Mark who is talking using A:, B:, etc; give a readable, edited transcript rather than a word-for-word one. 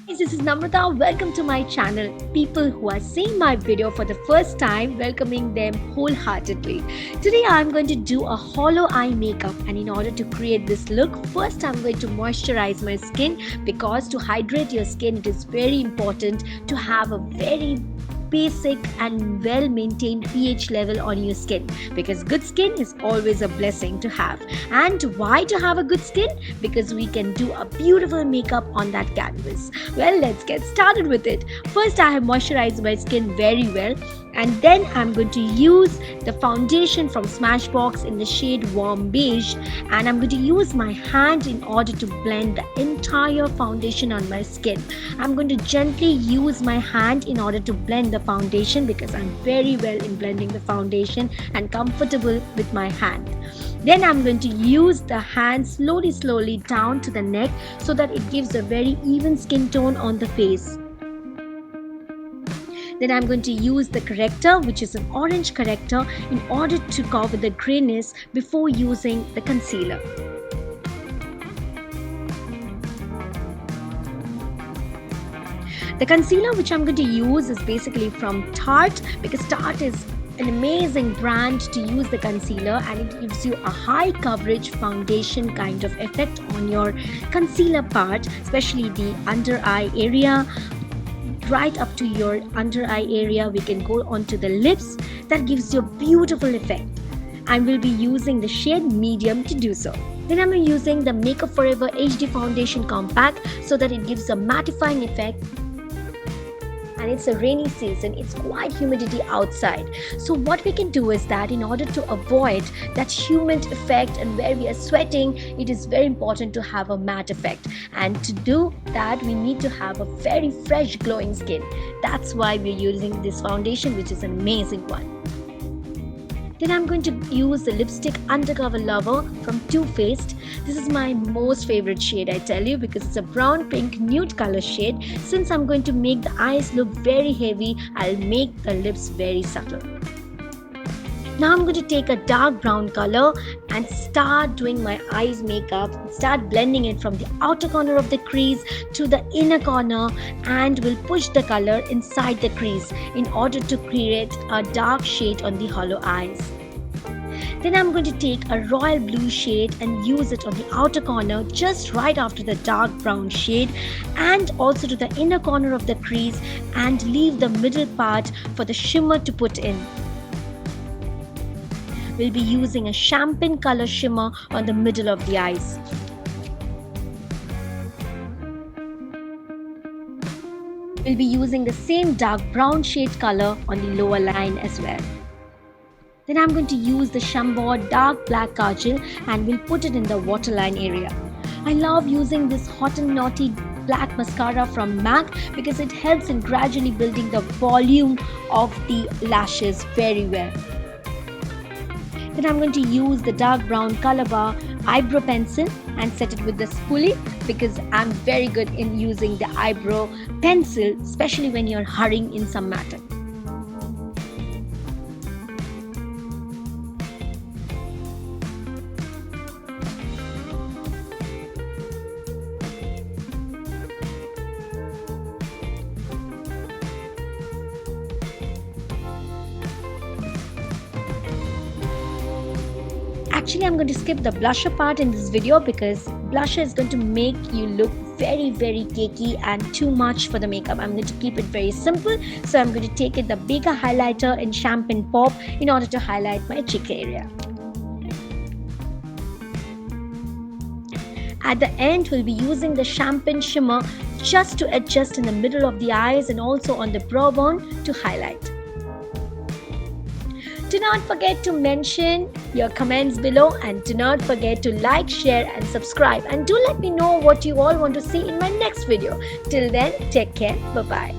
A: Guys, this is Namrata. Welcome to my channel. People who are seeing my video for the first time, welcoming them wholeheartedly. Today I'm going to do a hollow eye makeup, and in order to create this look, first I'm going to moisturize my skin, because to hydrate your skin it is very important to have a very basic and well maintained pH level on your skin, because good skin is always a blessing to have. And why to have a good skin? Because we can do a beautiful makeup on that canvas. Well, let's get started with it. First, I have moisturized my skin very well, and then I'm going to use the foundation from Smashbox in the shade warm beige, and I'm going to use my hand in order to blend the entire foundation on my skin. I'm going to gently use my hand in order to blend the foundation, because I'm very well in blending the foundation and comfortable with my hand. Then I'm going to use the hand slowly down to the neck, so that it gives a very even skin tone on the face. Then I'm going to use the corrector, which is an orange corrector, in order to cover the grayness before using the concealer. The concealer which I'm going to use is basically from Tarte, because Tarte is an amazing brand to use the concealer, and it gives you a high coverage foundation kind of effect on your concealer part, especially the under eye area. Right up to your under eye area, we can go onto the lips. That gives you a beautiful effect. I will be using the shade medium to do so. Then I'm using the Makeup Forever HD Foundation Compact, so that it gives a mattifying effect. And it's a rainy season, it's quite humidity outside. So what we can do is that in order to avoid that humid effect and where we are sweating, it is very important to have a matte effect. And to do that, we need to have a very fresh glowing skin. That's why we're using this foundation, which is an amazing one. Then I'm going to use the lipstick Undercover Lover from Too Faced. This is my most favorite shade, I tell you, because it's a brown pink nude color shade. Since I'm going to make the eyes look very heavy, I'll make the lips very subtle. Now I'm going to take a dark brown color and start doing my eyes makeup. Start blending it from the outer corner of the crease to the inner corner, and will push the color inside the crease in order to create a dark shade on the hollow eyes. Then I'm going to take a royal blue shade and use it on the outer corner, just right after the dark brown shade, and also to the inner corner of the crease, and leave the middle part for the shimmer to put in. We'll be using a champagne color shimmer on the middle of the eyes. We'll be using the same dark brown shade color on the lower line as well. Then I'm going to use the Chambord dark black kajal, and we'll put it in the waterline area. I love using this Hot and Naughty black mascara from MAC, because it helps in gradually building the volume of the lashes very well. Then I'm going to use the dark brown color bar eyebrow pencil and set it with the spoolie, because I'm very good in using the eyebrow pencil, especially when you're hurrying in some matter. Actually, I'm going to skip the blusher part in this video, because blusher is going to make you look very cakey and too much for the makeup. I'm going to keep it very simple. So I'm going to take the bigger highlighter in Champagne Pop in order to highlight my cheek area. At the end, we'll be using the champagne shimmer just to adjust in the middle of the eyes and also on the brow bone to highlight. Do not forget to mention your comments below, and do not forget to like, share and subscribe, and do let me know what you all want to see in my next video. Till then, take care. Bye-bye.